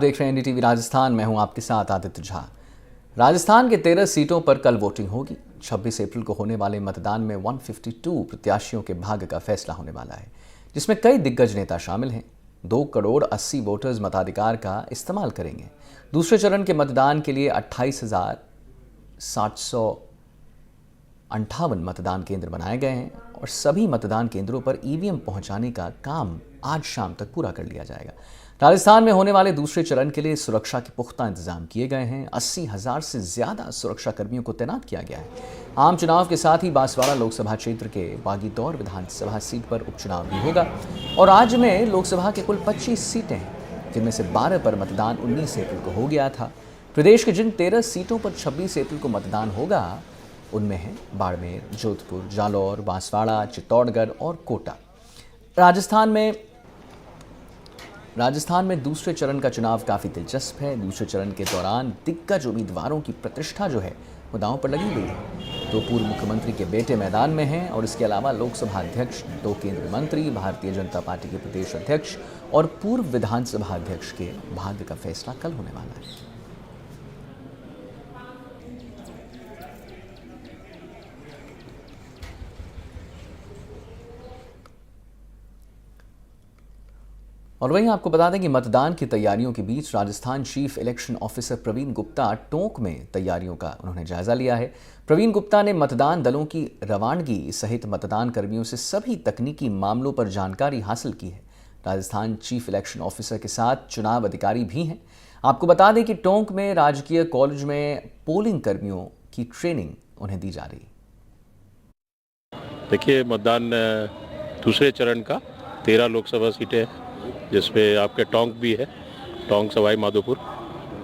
देख रहे हैं एनडीटीवी राजस्थान। मैं हूं आपके साथ आदित्य झा। राजस्थान के 13 सीटों पर कल वोटिंग होगी। 26 अप्रैल को होने वाले मतदान में 152 प्रत्याशियों के भाग्य का फैसला होने वाला है, जिसमें कई दिग्गज नेता शामिल हैं। 2 करोड़ 80 वोटर्स मताधिकार का इस्तेमाल करेंगे। दूसरे चरण के मतदान के लिए 28,758 मतदान केंद्र बनाए गए हैं और सभी मतदान केंद्रों पर ईवीएम पहुंचाने का काम आज शाम तक पूरा कर लिया जाएगा। राजस्थान में होने वाले दूसरे चरण के लिए सुरक्षा के पुख्ता इंतजाम किए गए हैं। 80,000 से ज्यादा सुरक्षा कर्मियों को तैनात किया गया है। आम चुनाव के साथ ही बांसवाड़ा लोकसभा क्षेत्र के बागीदौर विधानसभा सीट पर उपचुनाव भी होगा और राज्य में लोकसभा के कुल 25 सीटें हैं, जिनमें से 12 पर मतदान 19 अप्रैल को हो गया था। प्रदेश के जिन 13 सीटों पर 26 अप्रैल को मतदान होगा उनमें है बाड़मेर, जोधपुर, जालौर, बांसवाड़ा, चित्तौड़गढ़ और कोटा। राजस्थान में दूसरे चरण का चुनाव काफ़ी दिलचस्प है। दूसरे चरण के दौरान दिग्गज उम्मीदवारों की प्रतिष्ठा जो है वो दांव पर लगी हुई है। 2 पूर्व मुख्यमंत्री के बेटे मैदान में हैं और इसके अलावा लोकसभा अध्यक्ष, 2 केंद्रीय मंत्री, भारतीय जनता पार्टी के प्रदेश अध्यक्ष और पूर्व विधानसभा अध्यक्ष के भाग्य का फैसला कल होने वाला है। और वहीं आपको बता दें कि मतदान की तैयारियों के बीच Rajasthan chief election officer Praveen Gupta Tonk में तैयारियों का उन्होंने जायजा लिया है। प्रवीण गुप्ता ने मतदान दलों की रवानगी सहित मतदान कर्मियों से सभी तकनीकी मामलों पर जानकारी हासिल की है। राजस्थान चीफ इलेक्शन ऑफिसर के साथ चुनाव अधिकारी भी हैं। आपको बता दें कि टोंक में राजकीय कॉलेज में पोलिंग कर्मियों की ट्रेनिंग उन्हें दी जा रही है। देखिए, मतदान दूसरे चरण का 13 लोकसभा सीटें हैं, जिसमें आपके टोंक भी है, टोंक सवाई माधोपुर।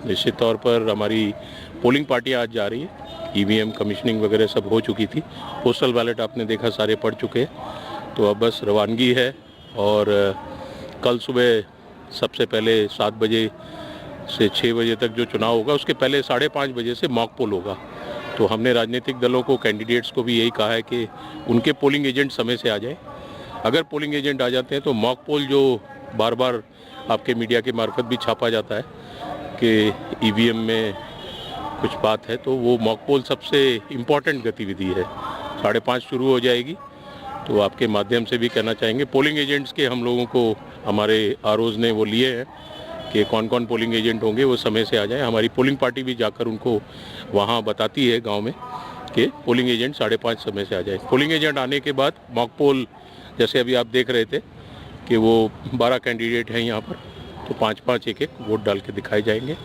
निश्चित तौर पर हमारी पोलिंग पार्टी आज जा रही है। ईवीएम कमीशनिंग वगैरह सब हो चुकी थी। पोस्टल बैलेट आपने देखा सारे पड़ चुके हैं, तो अब बस रवानगी है। और कल सुबह सबसे पहले 7 बजे से 6 बजे तक जो चुनाव होगा, उसके पहले 5:30 बजे से मॉक पोल होगा। तो हमने राजनीतिक दलों को, कैंडिडेट्स को भी यही कहा है कि उनके पोलिंग एजेंट समय से आ जाए। अगर पोलिंग एजेंट आ जाते हैं तो मॉक पोल जो बार बार आपके मीडिया के मार्फत भी छापा जाता है कि ईवीएम में कुछ बात है, तो वो मॉक पोल सबसे इम्पॉर्टेंट गतिविधि है। 5:30 शुरू हो जाएगी। तो आपके माध्यम से भी कहना चाहेंगे, पोलिंग एजेंट्स के हम लोगों को हमारे आरओज ने वो लिए हैं कि कौन कौन पोलिंग एजेंट होंगे, वो समय से आ जाए। हमारी पोलिंग पार्टी भी जाकर उनको वहाँ बताती है गाँव में कि पोलिंग एजेंट 5:30 समय से आ जाए। पोलिंग एजेंट आने के बाद मॉक पोल, जैसे अभी आप देख रहे थे कि वो 12 कैंडिडेट हैं यहाँ पर, तो 5-5 एक वोट डाल के दिखाए जाएंगे।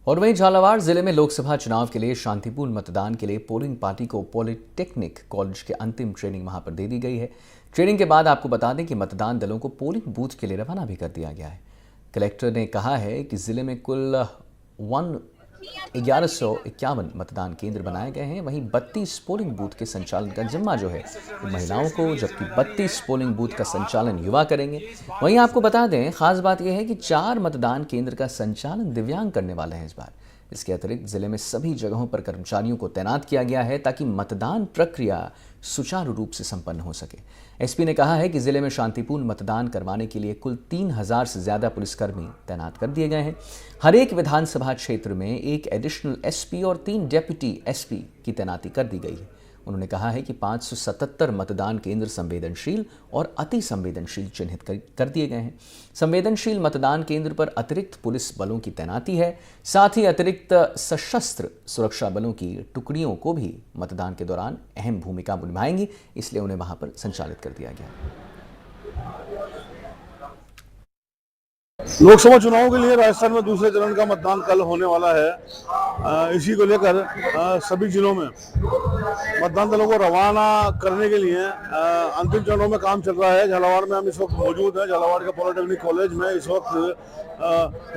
और वहीं झालावाड़ जिले में लोकसभा चुनाव के लिए शांतिपूर्ण मतदान के लिए पोलिंग पार्टी को पॉलिटेक्निक कॉलेज के अंतिम ट्रेनिंग वहां पर दे दी गई है। ट्रेनिंग के बाद आपको बता दें कि मतदान दलों को पोलिंग बूथ के लिए रवाना भी कर दिया गया है। कलेक्टर ने कहा है कि जिले में कुल 1151 मतदान केंद्र बनाए गए हैं। वहीं 32 पोलिंग बूथ के संचालन का जिम्मा जो है महिलाओं को, जबकि 32 पोलिंग बूथ का संचालन युवा करेंगे। वहीं आपको बता दें, खास बात यह है कि 4 मतदान केंद्र का संचालन दिव्यांग करने वाले हैं इस बार। इसके अतिरिक्त जिले में सभी जगहों पर कर्मचारियों को तैनात किया गया है ताकि मतदान प्रक्रिया सुचारू रूप से संपन्न हो सके। एसपी ने कहा है कि जिले में शांतिपूर्ण मतदान करवाने के लिए कुल 3000 से ज्यादा पुलिसकर्मी तैनात कर दिए गए हैं। हर एक विधानसभा क्षेत्र में एक एडिशनल एसपी और 3 डेप्यूटी एसपी की तैनाती कर दी गई है। उन्होंने कहा है कि 577 मतदान केंद्र संवेदनशील और अति संवेदनशील चिन्हित कर दिए गए हैं। संवेदनशील मतदान केंद्र पर अतिरिक्त पुलिस बलों की तैनाती है। साथ ही अतिरिक्त सशस्त्र सुरक्षा बलों की टुकड़ियों को भी मतदान के दौरान अहम भूमिका निभाएंगी, इसलिए उन्हें वहां पर संचालित कर दिया गया। लोकसभा चुनाव के लिए राजस्थान में दूसरे चरण का मतदान कल होने वाला है। इसी को लेकर सभी जिलों में मतदान दलों को रवाना करने के लिए अंतिम चरणों में काम चल रहा है। झालावाड़ में हम इस वक्त मौजूद हैं। झालावाड़ के पॉलिटेक्निक कॉलेज में इस वक्त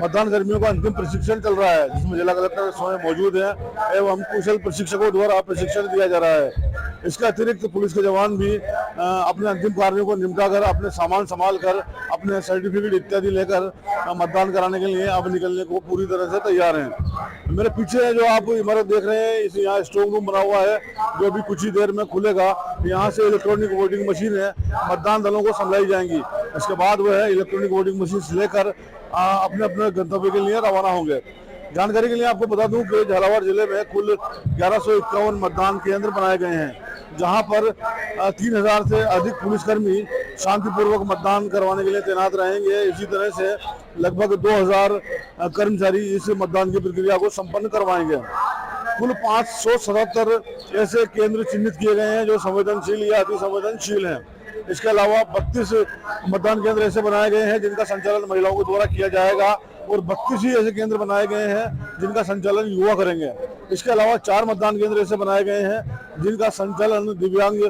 मतदान कर्मियों का अंतिम प्रशिक्षण चल रहा है, जिसमें जिला कलेक्टर स्वयं मौजूद है एवं कुशल प्रशिक्षकों द्वारा प्रशिक्षण दिया जा रहा है। इसके अतिरिक्त पुलिस के जवान भी अपने अंतिम कार्यों को निपटा कर, अपने सामान संभाल कर, अपने सर्टिफिकेट इत्यादि लेकर मतदान कराने के लिए अब निकलने को पूरी तरह से तैयार हैं। मेरे पीछे जो आप इमारत देख रहे हैं, इस यहाँ स्ट्रॉन्ग रूम बना हुआ है जो अभी कुछ ही देर में खुलेगा। यहाँ से इलेक्ट्रॉनिक वोटिंग मशीन है, मतदान दलों को संभाली जाएंगी। इसके बाद वह इलेक्ट्रॉनिक वोटिंग मशीन लेकर अपने अपने गंतव्य के लिए रवाना होंगे। जानकारी के लिए आपको बता दूं कि झालावाड़ जिले में कुल 1151 मतदान केंद्र बनाए गए हैं, जहां पर 3000 से अधिक पुलिसकर्मी शांतिपूर्वक मतदान करवाने के लिए तैनात रहेंगे। इसी तरह से लगभग 2000 कर्मचारी इस मतदान की प्रक्रिया को संपन्न करवाएंगे। कुल 577 ऐसे केंद्र चिन्हित किए गए हैं जो संवेदनशील या अति संवेदनशील हैं। इसके अलावा 32 मतदान केंद्र ऐसे बनाए गए हैं जिनका संचालन महिलाओं के द्वारा किया जाएगा और 32 ही ऐसे केंद्र बनाए गए हैं जिनका संचालन युवा करेंगे। इसके अलावा 4 मतदान केंद्र ऐसे बनाए गए हैं जिनका संचालन दिव्यांग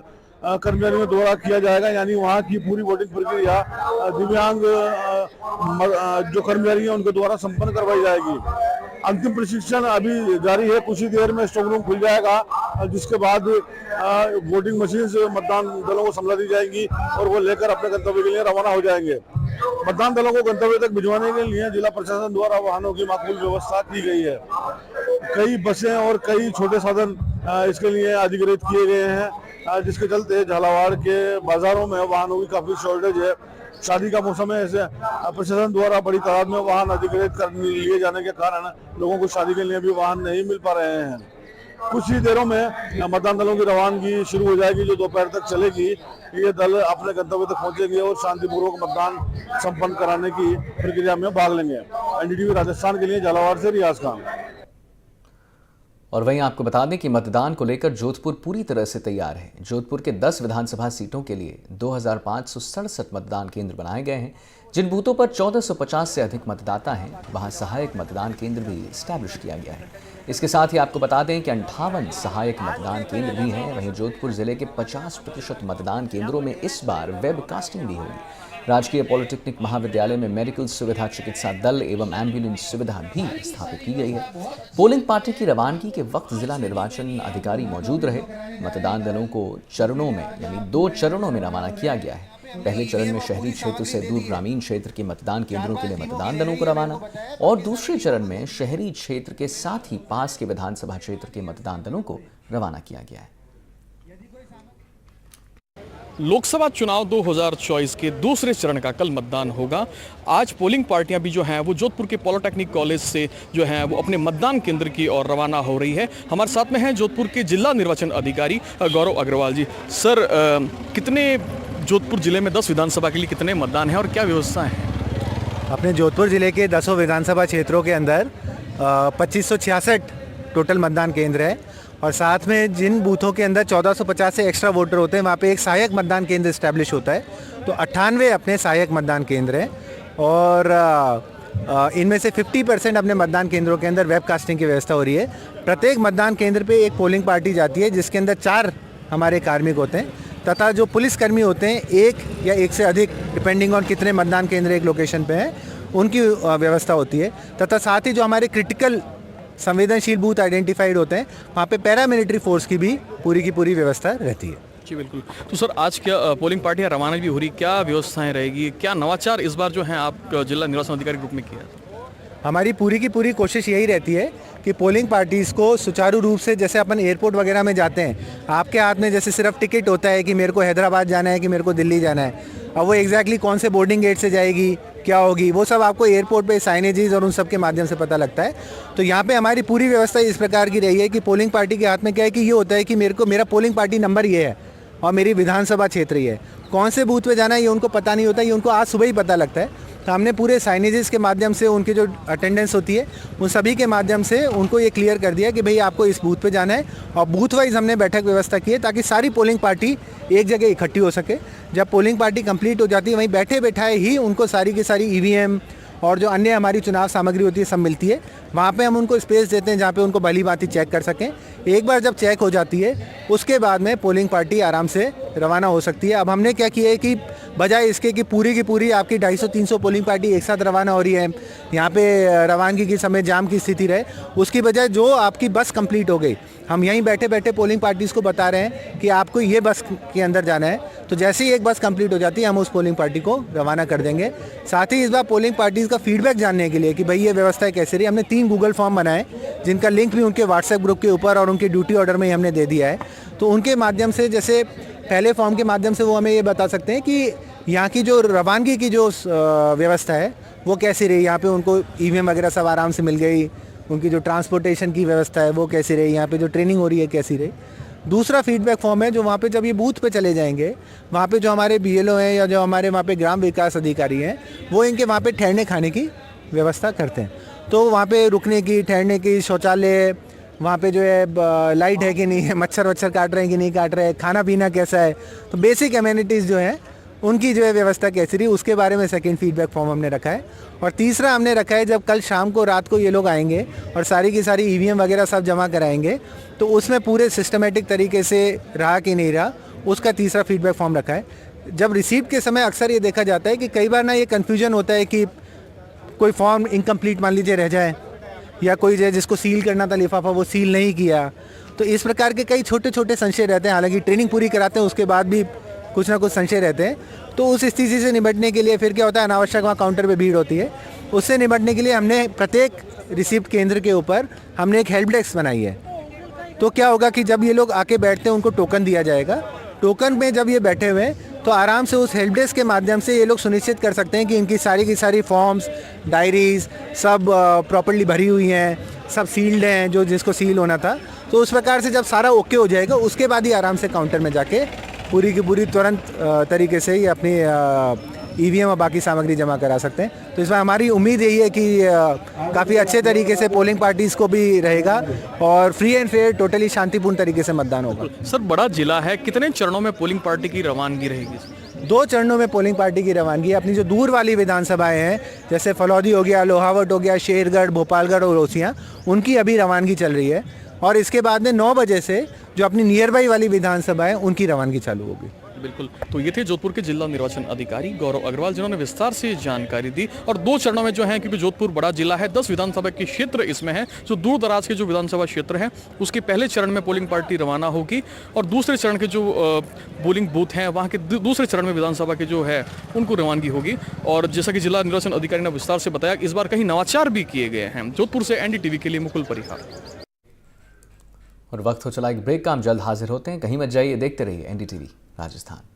कर्मचारियों द्वारा किया जाएगा, यानी वहाँ की पूरी वोटिंग प्रक्रिया दिव्यांग जो कर्मचारी हैं उनके द्वारा संपन्न करवाई जाएगी। अंतिम प्रशिक्षण अभी जारी है, कुछ ही देर में स्ट्रांग रूम खुल जाएगा, जिसके बाद वोटिंग मशीन से मतदान दलों को संभाल दी जाएगी और वो लेकर अपने गंतव्य के लिए रवाना हो जाएंगे। मतदान दलों को गंतव्य तक भिजवाने के लिए जिला प्रशासन द्वारा वाहनों की माकूल व्यवस्था की गई है। कई बसें और कई छोटे साधन इसके लिए अधिग्रहित किए गए हैं, जिसके चलते झालावाड़ के बाजारों में वाहनों की काफी शॉर्टेज है। शादी का मौसम है, ऐसे प्रशासन द्वारा बड़ी तादाद में वाहन अधिग्रहित कर लिए जाने के कारण लोगों को शादी के लिए भी वाहन नहीं मिल पा रहे हैं। कुछ ही देरों में मतदान दलों की रवानगी शुरू हो जाएगी, जो दोपहर तक चलेगी। ये दल अपने गंतव्य तक पहुंचेंगे और शांतिपूर्वक मतदान संपन्न कराने की प्रक्रिया में भाग लेंगे। एनडीटीवी राजस्थान के लिए झालावाड़ से रियाज खान। और वहीं आपको बता दें कि मतदान को लेकर जोधपुर पूरी तरह से तैयार है। जोधपुर के 10 विधानसभा सीटों के लिए 2567 मतदान केंद्र बनाए गए हैं। जिन बूथों पर 1450 से अधिक मतदाता हैं, वहां सहायक मतदान केंद्र भी स्टैब्लिश किया गया है। इसके साथ ही आपको बता दें कि 58 सहायक मतदान केंद्र भी हैं। वहीं जोधपुर जिले के 50% मतदान केंद्रों में इस बार वेबकास्टिंग भी होगी। राजकीय पॉलिटेक्निक महाविद्यालय में मेडिकल सुविधा, चिकित्सा दल एवं एम्बुलेंस सुविधा भी स्थापित की गई है। पोलिंग पार्टी की रवानगी के वक्त जिला निर्वाचन अधिकारी मौजूद रहे। मतदान दलों को चरणों में यानी 2 चरणों में रवाना किया गया है। पहले चरण में शहरी क्षेत्र से दूर ग्रामीण क्षेत्र के मतदान केंद्रों के लिए मतदान दलों को रवाना और दूसरे चरण में शहरी क्षेत्र के साथ ही पास के विधानसभा क्षेत्र के मतदान दलों को रवाना किया गया है। लोकसभा चुनाव 2024 के दूसरे चरण का कल मतदान होगा। आज पोलिंग पार्टियां भी जो हैं वो जोधपुर के पॉलिटेक्निक कॉलेज से जो हैं वो अपने मतदान केंद्र की ओर रवाना हो रही है। हमारे साथ में हैं जोधपुर के जिला निर्वाचन अधिकारी गौरव अग्रवाल जी। सर, कितने जोधपुर जिले में 10 विधानसभा के लिए कितने मतदान हैं और क्या व्यवस्था है? अपने जोधपुर जिले के 10 विधानसभा क्षेत्रों के अंदर 2566 टोटल मतदान केंद्र है और साथ में जिन बूथों के अंदर 1450 से एक्स्ट्रा वोटर होते हैं वहाँ पे एक सहायक मतदान केंद्र इस्टेब्लिश होता है। तो 98 अपने सहायक मतदान केंद्र हैं और इनमें से 50% अपने मतदान केंद्रों के अंदर वेबकास्टिंग की व्यवस्था हो रही है। प्रत्येक मतदान केंद्र पे एक पोलिंग पार्टी जाती है जिसके अंदर 4 हमारे कार्मिक होते हैं तथा जो पुलिसकर्मी होते हैं 1 या 1 से अधिक डिपेंडिंग ऑन कितने मतदान केंद्र एक लोकेशन पे हैं उनकी व्यवस्था होती है। तथा साथ ही जो हमारे क्रिटिकल संवेदनशील बूथ आइडेंटिफाइड होते हैं वहाँ पे पैरामिलिट्री फोर्स की भी पूरी व्यवस्था रहती है। जी बिल्कुल। तो सर, आज क्या पोलिंग पार्टियां रवाना भी हो रही, क्या व्यवस्थाएं रहेगी, क्या नवाचार इस बार जो हैं आप जिला निर्वाचन अधिकारी के रूप में किया? हमारी पूरी की पूरी कोशिश यही रहती है कि पोलिंग पार्टीज़ को सुचारू रूप से, जैसे अपन एयरपोर्ट वगैरह में जाते हैं, आपके हाथ में जैसे सिर्फ टिकट होता है कि मेरे को हैदराबाद जाना है कि मेरे को दिल्ली जाना है, अब वो एग्जैक्टली कौन से बोर्डिंग गेट से जाएगी, क्या होगी, वो सब आपको एयरपोर्ट पे साइनेजेस और उन सब के माध्यम से पता लगता है। तो यहाँ पे हमारी पूरी व्यवस्था इस प्रकार की रही है कि पोलिंग पार्टी के हाथ में क्या है कि ये होता है कि मेरा पोलिंग पार्टी नंबर ये है और मेरी विधानसभा क्षेत्र ये है, कौन से बूथ पे जाना है ये उनको पता नहीं होता, ये उनको आज सुबह ही पता लगता है। तो हमने पूरे साइनेजेस के माध्यम से उनकी जो अटेंडेंस होती है उन सभी के माध्यम से उनको ये क्लियर कर दिया कि भाई आपको इस बूथ पे जाना है और बूथ वाइज हमने बैठक व्यवस्था की है ताकि सारी पोलिंग पार्टी एक जगह इकट्ठी हो सके। जब पोलिंग पार्टी कंप्लीट हो जाती है वहीं बैठे बैठाए ही उनको सारी की सारी ईवीएम और जो अन्य हमारी चुनाव सामग्री होती है सब मिलती है। वहाँ पे हम उनको स्पेस देते हैं जहाँ पे उनको भली भांति चेक कर सकें। एक बार जब चेक हो जाती है उसके बाद में पोलिंग पार्टी आराम से रवाना हो सकती है। अब हमने क्या किया है कि बजाय इसके कि पूरी की पूरी आपकी 250-300 पोलिंग पार्टी एक साथ रवाना हो रही है, यहाँ पे रवानगी के समय जाम की स्थिति रहे, उसकी बजाय जो आपकी बस कंप्लीट हो गई हम यहीं बैठे बैठे पोलिंग पार्टीज़ को बता रहे हैं कि आपको ये बस के अंदर जाना है। तो जैसे ही एक बस कंप्लीट हो जाती है हम उस पोलिंग पार्टी को रवाना कर देंगे। साथ ही इस बार पोलिंग पार्टीज़ का फीडबैक जानने के लिए कि भाई ये व्यवस्था कैसे रही, हमने 3 गूगल फॉर्म बनाए जिनका लिंक भी उनके व्हाट्सएप ग्रुप के ऊपर और उनके ड्यूटी ऑर्डर में ही हमने दे दिया है। तो उनके माध्यम से, जैसे पहले फॉर्म के माध्यम से वो हमें ये बता सकते हैं कि यहाँ की जो रवानगी की जो व्यवस्था है वो कैसी रही, यहाँ पे उनको ईवीएम वगैरह सब आराम से मिल गई, उनकी जो ट्रांसपोर्टेशन की व्यवस्था है वो कैसी रही, यहाँ पे जो ट्रेनिंग हो रही है कैसी रही। दूसरा फीडबैक फॉर्म है जो वहाँ पे जब ये बूथ पे चले जाएंगे, वहाँ पे जो हमारे बीएलओ हैं या जो हमारे वहाँ पे ग्राम विकास अधिकारी हैं वो इनके वहाँ पे ठहरने खाने की व्यवस्था करते हैं। तो वहाँ पे रुकने की, ठहरने की, शौचालय, वहाँ पे जो है लाइट है कि नहीं है, मच्छर वच्छर काट रहे हैं कि नहीं काट रहे हैं, खाना पीना कैसा है, तो बेसिक एमेनिटीज़ जो है उनकी जो है व्यवस्था कैसी रही, उसके बारे में सेकंड फीडबैक फॉर्म हमने रखा है। और तीसरा हमने रखा है जब कल शाम को रात को ये लोग आएंगे और सारी की सारी ईवीएम वगैरह सब जमा कराएंगे तो उसमें पूरे सिस्टमेटिक तरीके से रहा कि नहीं रहा, उसका तीसरा फीडबैक फॉर्म रखा है। जब रिसीप्ट के समय अक्सर ये देखा जाता है कि कई बार ना ये कन्फ्यूजन होता है कि कोई फॉर्म इनकम्प्लीट मान लीजिए रह जाए, या कोई जो है जिसको सील करना था लिफाफा वो सील नहीं किया, तो इस प्रकार के कई छोटे छोटे संशय रहते हैं। हालांकि ट्रेनिंग पूरी कराते हैं उसके बाद भी कुछ ना कुछ संशय रहते हैं। तो उस स्थिति से निपटने के लिए फिर क्या होता है, अनावश्यक वहाँ काउंटर पे भीड़ होती है, उससे निपटने के लिए हमने प्रत्येक रिसिप्ट केंद्र के ऊपर हमने एक हेल्प डेस्क बनाई है। तो क्या होगा कि जब ये लोग आके बैठते हैं उनको टोकन दिया जाएगा, टोकन में जब ये बैठे हुए हैं तो आराम से उस हेल्प डेस्क के माध्यम से ये लोग सुनिश्चित कर सकते हैं कि इनकी सारी की सारी फॉर्म्स, डायरीज सब प्रॉपर्ली भरी हुई हैं, सब सील्ड हैं जो जिसको सील होना था। तो उस प्रकार से जब सारा ओके हो जाएगा उसके बाद ही आराम से काउंटर में जाके पूरी की पूरी तुरंत तरीके से ये अपनी ईवीएम और बाकी सामग्री जमा करा सकते हैं। तो इस बार हमारी उम्मीद यही है कि काफ़ी अच्छे तरीके से पोलिंग पार्टीज़ को भी रहेगा और फ्री एंड फेयर, टोटली शांतिपूर्ण तरीके से मतदान होगा। सर, बड़ा जिला है, कितने चरणों में पोलिंग पार्टी की रवानगी रहेगी? 2 चरणों में पोलिंग पार्टी की रवानगी। अपनी जो दूर वाली विधानसभाएं हैं जैसे फलौदी हो गया, लोहावट हो गया, शेरगढ़, भोपालगढ़ और ओसियाँ, उनकी अभी रवानगी चल रही है। और इसके बाद में 9 बजे से जो अपनी नियर बाई वाली विधानसभा है उनकी रवानगी चालू होगी। बिल्कुल। तो ये थे जोधपुर के जिला निर्वाचन अधिकारी गौरव अग्रवाल, जिन्होंने विस्तार से जानकारी दी। और 2 चरणों में जो है, क्योंकि जोधपुर बड़ा जिला है, 10 विधानसभा के क्षेत्र इसमें है, जो दूर दराज के जो विधानसभा क्षेत्र हैं उसके पहले चरण में पोलिंग पार्टी रवाना होगी और दूसरे चरण के जो पोलिंग बूथ हैं वहाँ के दूसरे चरण में विधानसभा के जो है उनको रवानगी होगी। और जैसा कि जिला निर्वाचन अधिकारी ने विस्तार से बताया, इस बार कहीं नवाचार भी किए गए हैं। जोधपुर से एनडीटीवी के लिए मुकुल परिहार। और वक्त हो चला एक ब्रेक का, हम जल्द हाजिर होते हैं, कहीं मत जाइए, देखते रहिए एनडीटीवी राजस्थान।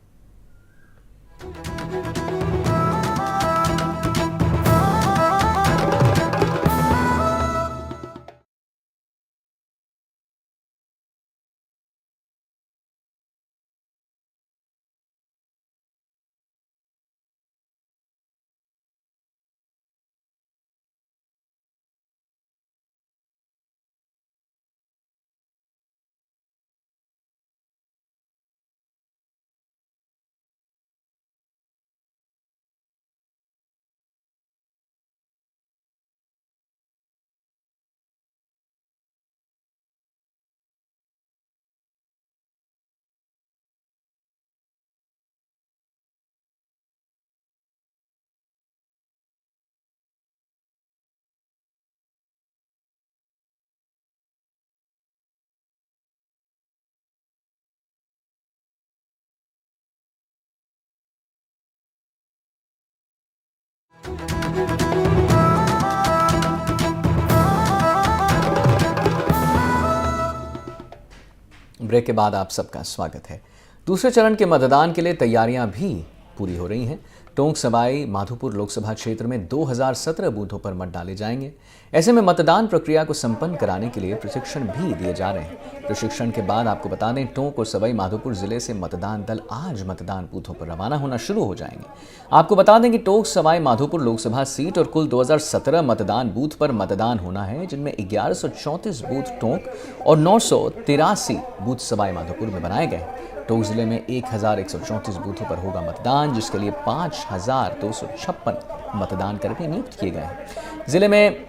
ब्रेक के बाद आप सबका स्वागत है। दूसरे चरण के मतदान के लिए तैयारियां भी पूरी हो रही हैं। टोंक सवाई माधोपुर लोकसभा क्षेत्र में 2017 बूथों पर मत डाले जाएंगे। ऐसे में मतदान प्रक्रिया को संपन्न कराने के लिए प्रशिक्षण भी दिए जा रहे हैं। प्रशिक्षण के बाद आपको बता दें, टोंक और सवाई माधोपुर जिले से मतदान दल आज मतदान बूथों पर रवाना होना शुरू हो जाएंगे। आपको बता दें कि टोंक सवाई माधोपुर लोकसभा सीट और कुल 2017 मतदान बूथ पर मतदान होना है, जिनमें 1134 बूथ टोंक और 983 बूथ सवाई माधोपुर में बनाए गए हैं। टोंक जिले में 1134 बूथों पर होगा मतदान, जिसके लिए 5256 मतदान कर्मी नियुक्त किए गए हैं। जिले में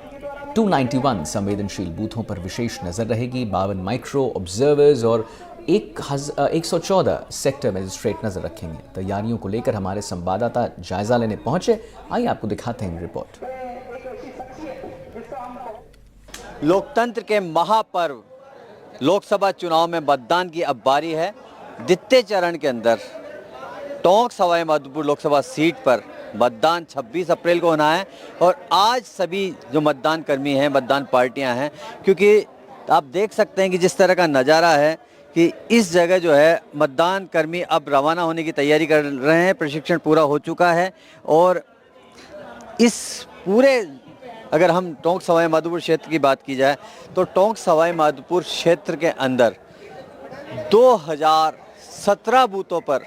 291 संवेदनशील बूथों पर विशेष नजर रहेगी। 52 माइक्रो ऑब्जर्वर्स और 114 सेक्टर मजिस्ट्रेट नजर रखेंगे। तैयारियों को लेकर हमारे संवाददाता जायजा लेने पहुंचे। आइए आपको दिखाते हैं रिपोर्ट। लोकतंत्र के महापर्व लोकसभा चुनाव में मतदान की अब बारी है। द्वितीय चरण के अंदर टोंक सवाई माधोपुर लोकसभा सीट पर मतदान 26 अप्रैल को होना है और आज सभी जो मतदान कर्मी हैं, मतदान पार्टियां हैं, क्योंकि आप देख सकते हैं कि जिस तरह का नज़ारा है कि इस जगह जो है मतदान कर्मी अब रवाना होने की तैयारी कर रहे हैं। प्रशिक्षण पूरा हो चुका है और इस पूरे, अगर हम टोंक सवाई माधोपुर क्षेत्र की बात की जाए तो टोंक सवाई माधोपुर क्षेत्र के अंदर 2017 बूथों पर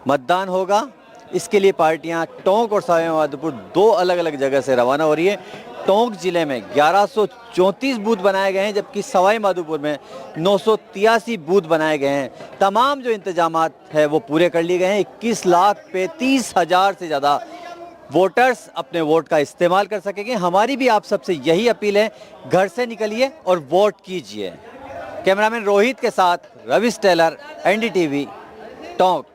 मतदान होगा। इसके लिए पार्टियां टोंक और सवाई माधोपुर दो अलग अलग जगह से रवाना हो रही है। टोंक जिले में 1134 बूथ बनाए गए हैं, जबकि सवाई माधोपुर में 983 बूथ बनाए गए हैं। तमाम जो इंतजामात है वो पूरे कर लिए गए हैं। 21,35,000 से ज़्यादा वोटर्स अपने वोट का इस्तेमाल कर सकेंगे। हमारी भी आप सबसे यही अपील है, घर से निकलिए और वोट कीजिए। कैमरामैन रोहित के साथ Ravish Taylor, NDTV, Tonk.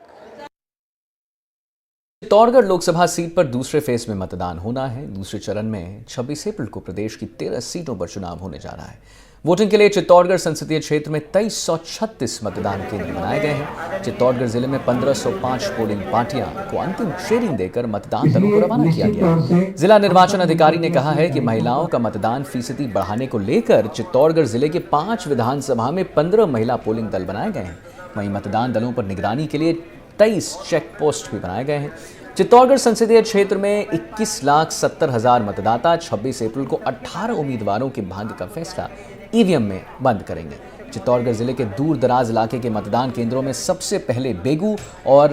Chittorgarh Lok Sabha seat पर दूसरे फेज में मतदान होना है। दूसरे चरण में 26 अप्रैल को प्रदेश की 13 सीटों पर चुनाव होने जा रहा है। वोटिंग के लिए चित्तौड़गढ़ संसदीय क्षेत्र में 2336 मतदान केंद्र बनाए गए हैं। चित्तौड़गढ़ जिले में 1505 पोलिंग पार्टियां को अंतिम ट्रेनिंग देकर मतदान दलों को रवाना किया गया। जिला निर्वाचन अधिकारी ने कहा है कि महिलाओं का मतदान फीसदी बढ़ाने को लेकर चित्तौड़गढ़ जिले के 5 विधानसभा में 15 महिला पोलिंग दल बनाए गए हैं। वहीं मतदान दलों पर निगरानी के लिए 23 चेक पोस्ट भी बनाए गए हैं। चित्तौड़गढ़ संसदीय क्षेत्र में 21,70,000 मतदाता 26 अप्रैल को 18 उम्मीदवारों के भाग्य का फैसला ईवीएम में बंद करेंगे। चित्तौड़गढ़ जिले के दूर दराज इलाके के मतदान केंद्रों में सबसे पहले बेगू और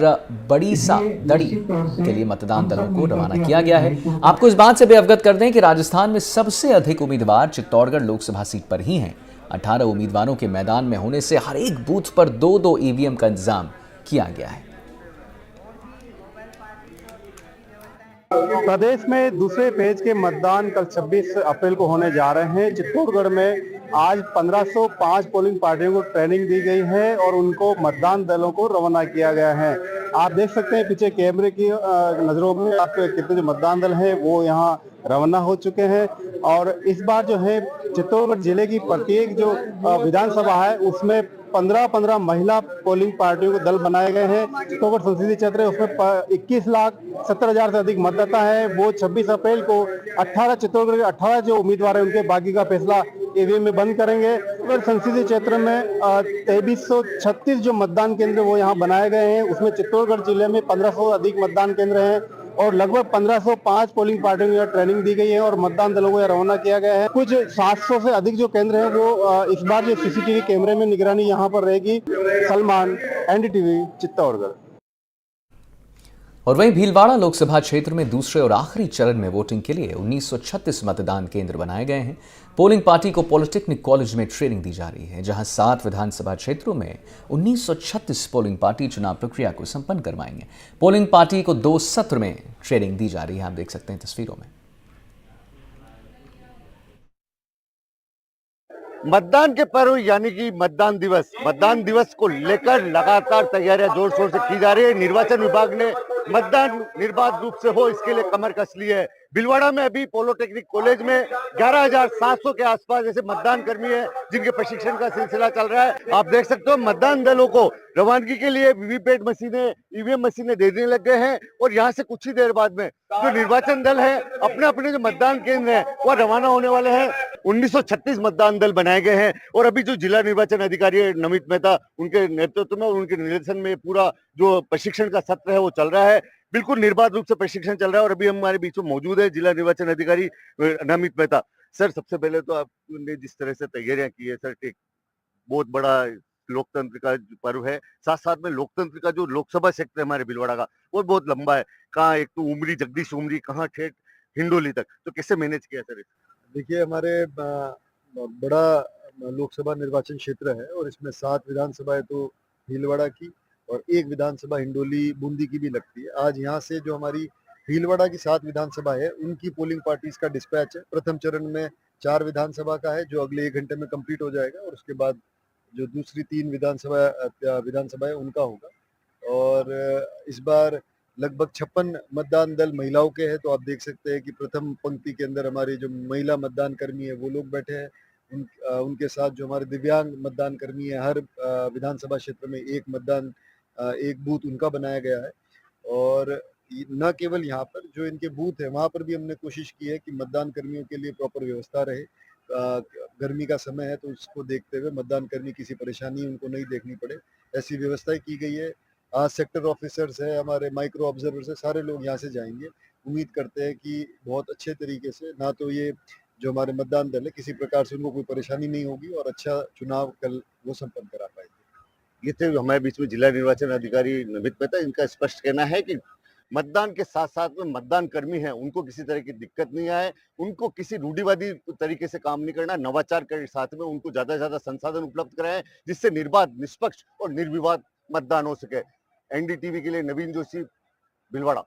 बड़ीसा दड़ी के लिए मतदान दलों को रवाना किया गया है। आपको इस बात से भी अवगत कर दें कि राजस्थान में सबसे अधिक उम्मीदवार चित्तौड़गढ़ लोकसभा सीट पर ही हैं। 18 उम्मीदवारों के मैदान में होने से हर एक बूथ पर 2-2 ईवीएम का इंतजाम किया गया है। प्रदेश में दूसरे पेज के मतदान कल 26 अप्रैल को होने जा रहे हैं। चित्तौड़गढ़ में आज 1505 पोलिंग पार्टियों को ट्रेनिंग दी गई है और उनको मतदान दलों को रवाना किया गया है। आप देख सकते हैं पीछे कैमरे की नजरों में आप कितने जो मतदान दल हैं वो यहाँ रवाना हो चुके हैं। और इस बार जो है चित्तौड़गढ़ जिले की प्रत्येक जो विधानसभा है उसमें 15-15 महिला पोलिंग पार्टियों को दल बनाए गए हैं। चित्तौड़गढ़ संसदीय क्षेत्र है उसमें 21,70,000 से अधिक मतदाता है। वो 26 अप्रैल को 18 चित्तौड़गढ़ के 18 जो उम्मीदवार हैं उनके बागी का फैसला ईवीएम में बंद करेंगे। चित्तौड़गढ़ संसदीय क्षेत्र में 2336 जो मतदान केंद्र वो यहाँ बनाए गए हैं, उसमें चित्तौड़गढ़ जिले में 1500 अधिक मतदान केंद्र हैं और लगभग 1505 पोलिंग पार्टियों को ट्रेनिंग दी गई है और मतदान दलों को रवाना किया गया है। कुछ 700 से अधिक जो केंद्र हैं वो इस बार जो सीसीटीवी कैमरे में निगरानी यहाँ पर रहेगी। सलमान, एनडीटीवी, चित्तौड़गढ़। और वहीं भीलवाड़ा लोकसभा क्षेत्र में दूसरे और आखिरी चरण में वोटिंग के लिए 1936 मतदान केंद्र बनाए गए हैं। पोलिंग पार्टी को पॉलिटेक्निक कॉलेज में ट्रेनिंग दी जा रही है, जहां 7 विधानसभा क्षेत्रों में 1936 पोलिंग पार्टी चुनाव प्रक्रिया को संपन्न करवाएंगे। पोलिंग पार्टी को 2 सत्र में ट्रेनिंग दी जा रही है, आप देख सकते हैं तस्वीरों में। मतदान के पर्व यानी कि मतदान दिवस को लेकर लगातार तैयारियां जोर शोर से की जा रही है। निर्वाचन विभाग ने मतदान निर्बाध रूप से हो इसके लिए कमर कस ली है। भीलवाड़ा में अभी पॉलिटेक्निक कॉलेज में 11,700 के आसपास जैसे मतदान कर्मी है जिनके प्रशिक्षण का सिलसिला चल रहा है। आप देख सकते हो मतदान दलों को रवानगी के लिए वीवीपैट मशीनें, ईवीएम मशीनें देने लग गए हैं और यहाँ से कुछ ही देर बाद में जो निर्वाचन दल है अपने अपने जो मतदान केंद्र है वह रवाना होने वाले हैं। 1936 मतदान दल बनाए गए हैं और अभी जो जिला निर्वाचन अधिकारी है नमित मेहता, उनके नेतृत्व में और उनके निर्देशन में पूरा जो प्रशिक्षण का सत्र है वो चल रहा है। बिल्कुल निर्बाध रूप से प्रशिक्षण चल रहा है और अभी हमारे बीच में मौजूद है जिला निर्वाचन अधिकारी नमित मेहता। सर, सबसे पहले तो आपने जिस तरह से तैयारियां की है सर, एक बहुत बड़ा लोकतंत्र का पर्व है, साथ साथ में लोकतंत्र का जो लोकसभा क्षेत्र है हमारे भीलवाड़ा का वो बहुत लंबा है। कहाँ एक तो उमरी, जगदीश उमरी, कहाँ ठेठ हिंडोली तक, तो कैसे मैनेज किया सर? देखिए, हमारे बड़ा लोकसभा निर्वाचन क्षेत्र है और इसमें 7 विधानसभाएं तो भीलवाड़ा की और 1 विधानसभा हिंडोली बूंदी की भी लगती है। आज यहाँ से जो हमारी भीलवाड़ा की 7 विधानसभा है उनकी पोलिंग पार्टीज का डिस्पैच है। प्रथम चरण में 4 विधानसभा का है जो अगले 1 घंटे में कंप्लीट हो जाएगा और उसके बाद जो दूसरी 3 विधानसभा है उनका होगा। और इस बार लगभग 56 मतदान दल महिलाओं के हैं, तो आप देख सकते हैं कि प्रथम पंक्ति के अंदर हमारे जो महिला मतदान कर्मी है वो लोग बैठे हैं। उनके साथ जो हमारे दिव्यांग मतदान कर्मी है, हर विधानसभा क्षेत्र में एक बूथ उनका बनाया गया है। और न केवल यहाँ पर जो इनके बूथ है वहाँ पर भी हमने कोशिश की है कि मतदान कर्मियों के लिए प्रॉपर व्यवस्था रहे। गर्मी का समय है, तो उसको देखते हुए मतदान कर्मी किसी परेशानी उनको नहीं देखनी पड़े, ऐसी व्यवस्थाएं की गई है। आज सेक्टर ऑफिसर्स है, हमारे माइक्रो ऑब्जर्वर्स है, सारे लोग यहाँ से जाएंगे। उम्मीद करते हैं कि बहुत अच्छे तरीके से, ना तो ये जो हमारे मतदान दल है किसी प्रकार से उनको कोई परेशानी नहीं होगी और अच्छा चुनाव कल वो संपन्न करा पाएंगे। ये थे हमारे बीच में जिला निर्वाचन अधिकारी नमित मेहता। इनका स्पष्ट कहना है कि मतदान के साथ साथ में मतदान कर्मी हैं, उनको किसी तरह की दिक्कत नहीं आए, उनको किसी रूढ़िवादी तरीके से काम नहीं करना, नवाचार के साथ में उनको ज्यादा से ज्यादा संसाधन उपलब्ध कराएं जिससे निर्बाध, निष्पक्ष और निर्विवाद मतदान हो सके। एनडीटीवी के लिए नवीन जोशी, भीलवाड़ा।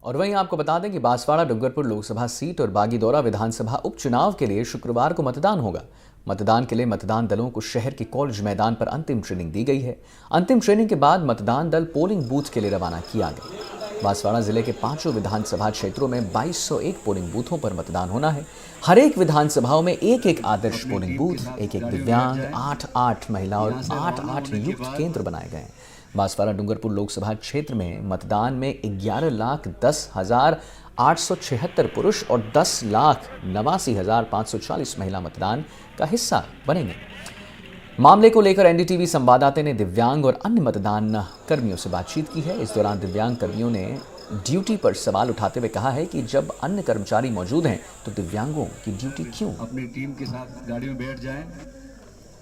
और वहीं आपको बता दें कि बांसवाड़ा डूंगरपुर लोकसभा सीट और बागीदौरा विधानसभा उपचुनाव के लिए शुक्रवार को मतदान होगा। मतदान के लिए मतदान दलों को शहर के कॉलेज मैदान पर अंतिम ट्रेनिंग दी गई है। अंतिम ट्रेनिंग के बाद मतदान दल पोलिंग बूथ के लिए रवाना किया गया। बांसवाड़ा जिले के 5 विधानसभा क्षेत्रों में 2201 पोलिंग बूथों पर मतदान होना है। हर एक विधानसभाओं में एक आदर्श पोलिंग बूथ, एक दिव्यांग, 8 महिला और 8 युक्त केंद्र बनाए गए हैं। बांसवाड़ा डूंगरपुर लोकसभा क्षेत्र में मतदान में 11,10,876 पुरुष और 10,89,540 महिला मतदान का हिस्सा बनेंगे। मामले को लेकर एनडीटीवी संवाददाता ने दिव्यांग और अन्य मतदान कर्मियों से बातचीत की है। इस दौरान दिव्यांग कर्मियों ने ड्यूटी पर सवाल उठाते हुए कहा है कि जब अन्य कर्मचारी मौजूद हैं तो दिव्यांगों की ड्यूटी क्यों? अपनी टीम के साथ गाड़ी में बैठ जाएं।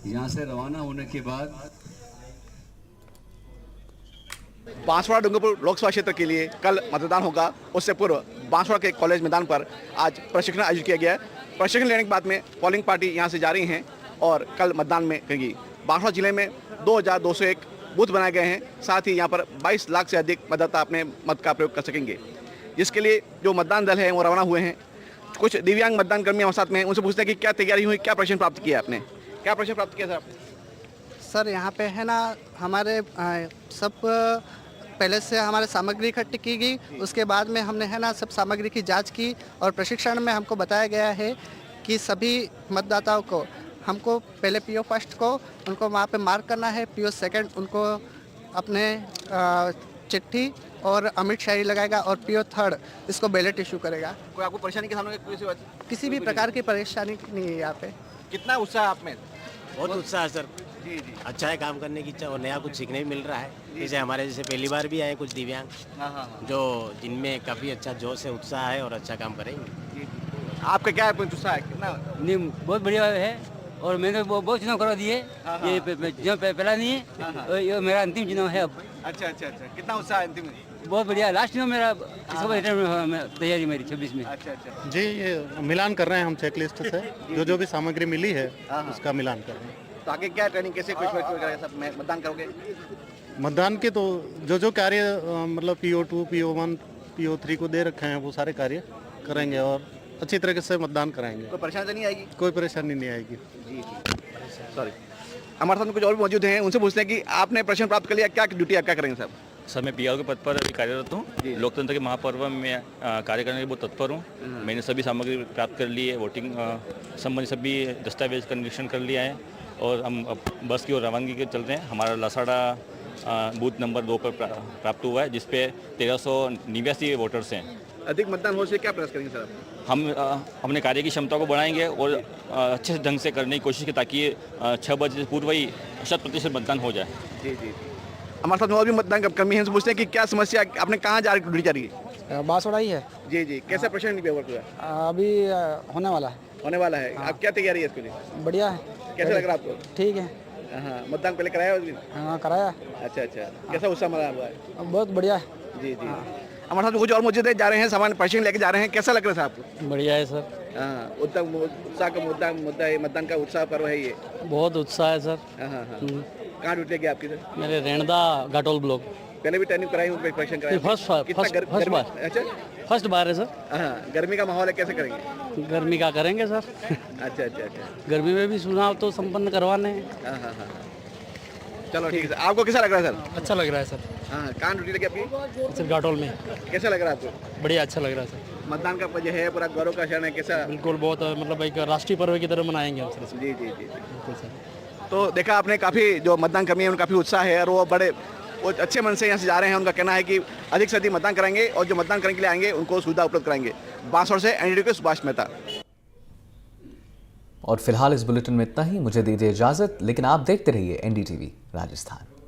यहाँ से रवाना होने के बाद बांसवाड़ा डूंगरपुर लोकसभा क्षेत्र के लिए कल मतदान होगा। उससे पूर्व बांसवाड़ा के कॉलेज मैदान पर आज प्रशिक्षण आयोजित किया गया है। प्रशिक्षण लेने के बाद में पोलिंग पार्टी यहाँ से जा रही हैं और कल मतदान में करेंगी। बांसवाड़ा जिले में 2201 बूथ बनाए गए हैं। साथ ही यहाँ पर 22 लाख से अधिक मतदाता अपने मत का प्रयोग कर सकेंगे, जिसके लिए जो मतदान दल है वो रवाना हुए हैं। कुछ दिव्यांग मतदान कर्मी हमारे साथ में हैं, उनसे पूछते हैं कि क्या तैयारी हुई, क्या प्रशिक्षण प्राप्त किया आपने, क्या प्रशिक्षण प्राप्त किया सर आपने? सर यहाँ पे है ना, हमारे सब पहले से हमारे सामग्री इकट्ठी की गई, उसके बाद में हमने है ना सब सामग्री की जांच की और प्रशिक्षण में हमको बताया गया है कि सभी मतदाताओं को हमको पहले पीओ फर्स्ट को उनको वहाँ पे मार्क करना है, पीओ सेकंड उनको अपने चिट्ठी और अमिट शायरी लगाएगा और पीओ थर्ड इसको बैलेट इशू करेगा। कोई आपको परेशानी के सामने किसी भी प्रकार की परेशानी नहीं है यहाँ पे। कितना उत्साह आप में? बहुत उत्साह है सर। जी जी, अच्छा है, काम करने की इच्छा और नया कुछ सीखने भी मिल रहा है। जैसे हमारे जैसे पहली बार भी आए कुछ दिव्यांग, जो जिनमें काफ़ी अच्छा जोश है, उत्साह है और अच्छा काम करेंगे। आपका क्या उत्साह है? कितना? नहीं, बहुत बढ़िया है और मैंने बहुत चुनाव करवा दिए। ये जो पहला नहीं है, ये मेरा अंतिम चुनाव है अब। अच्छा, कितना उत्साह है अंतिम में? बहुत बढ़िया, लास्ट चुनाव मेरा तैयारी मेरी 26 में। अच्छा जी, ये मिलान कर रहे हैं हम चेक लिस्ट से, जो भी सामग्री मिली है उसका मिलान कर रहे हैं। तो आगे क्या ट्रेनिंग, कैसे कुछ सब मतदान करोगे? मतदान के तो जो कार्य मतलब PO2, PO1, PO3 को दे रखे हैं वो सारे कार्य करेंगे और अच्छी तरीके से मतदान कराएंगे। कोई परेशानी नहीं आएगी? कोई परेशानी नहीं आएगी। जी, सॉरी। हमारे साथ कुछ और भी मौजूद हैं, उनसे पूछते हैं कि आपने प्रशिक्षण प्राप्त कर लिया, क्या ड्यूटी आप क्या करेंगे साहब? सर, मैं PR के पद पर कार्यरत हूँ। लोकतंत्र के महापर्व में कार्य करने के लिए बहुत तत्पर हूँ। मैंने सभी सामग्री प्राप्त कर ली है, वोटिंग संबंधी सभी दस्तावेज का निरीक्षण कर लिया है और हम अब बस की ओर रवानगी के चल रहे हैं। हमारा लसाड़ा बूथ नंबर 2 पर प्राप्त हुआ है, जिसपे 1389 वोटर्स हैं। अधिक मतदान हो से क्या प्रयास करेंगे सर आप? हम अपने कार्य की क्षमता को बढ़ाएंगे और अच्छे ढंग से करने की कोशिश की, ताकि 6 बजे से पूर्व ही 100% मतदान हो जाए। जी। हमारे साथ और भी मतदान कर्मी हैं, पूछते हैं कि क्या समस्या, आपने कहाँ जा रही है? बांसवाड़ा ही है। जी, कैसा प्रशिक्षण हुआ? अभी होने वाला है। आप क्या तैयारी है इसके लिए? बढ़िया है। कैसा लग रहा है आपको? ठीक है। हाँ, मतदान पहले कराया उस दिन? हाँ, कराया। अच्छा, कैसा उत्साह मना हुआ है? बहुत बढ़िया है। जी। हमारे साथ कुछ और मौजूद है, जा रहे हैं सामान्य प्रशिक्षण लेके जा रहे हैं। कैसा लग रहा है आपको? बढ़िया है सर। हाँ, उत्साह का मुद्दा है, मतदान का उत्साह पर्व है ये। बहुत उत्साह है सर। हाँ। कहाँ ड्यूटी लगी आपकी सर? मेरे रेणदा घाटोल ब्लॉक। पहले भी ट्रेनिंग कराई हूँ, प्रशिक्षण कराई? फर्स्ट बार। अच्छा, फर्स्ट बार है सर। हाँ, गर्मी का माहौल है, कैसे करेंगे? गर्मी का करेंगे सर। अच्छा। गर्मी में भी चुनाव तो संपन्न करवाने हैं। हाँ। चलो ठीक है सर। आपको कैसा लग रहा है सर? अच्छा लग रहा है सर। हाँ, कहाँ ड्यूटी लगी आपकी? सर घाटोल में। कैसा लग रहा है आपको? बढ़िया, अच्छा लग रहा है सर। मतदान का जो है पूरा गौरव का क्षण है, कैसा? बिल्कुल, बहुत मतलब एक राष्ट्रीय पर्व की तरह मनाएंगे हम सर। जी। बिल्कुल सर। तो देखा आपने, काफ़ी जो मतदान कर्मी है उनका काफ़ी उत्साह है और वो अच्छे मन से यहाँ से जा रहे हैं। उनका कहना है कि अधिक से अधिक मतदान कराएंगे और जो मतदान करने के लिए आएंगे उनको सुविधा उपलब्ध कराएंगे। बांसवाड़ा से एनडीटीवी के सुभाष मेहता। और फिलहाल इस बुलेटिन में इतना ही। मुझे दीजिए इजाजत, लेकिन आप देखते रहिए NDTV राजस्थान।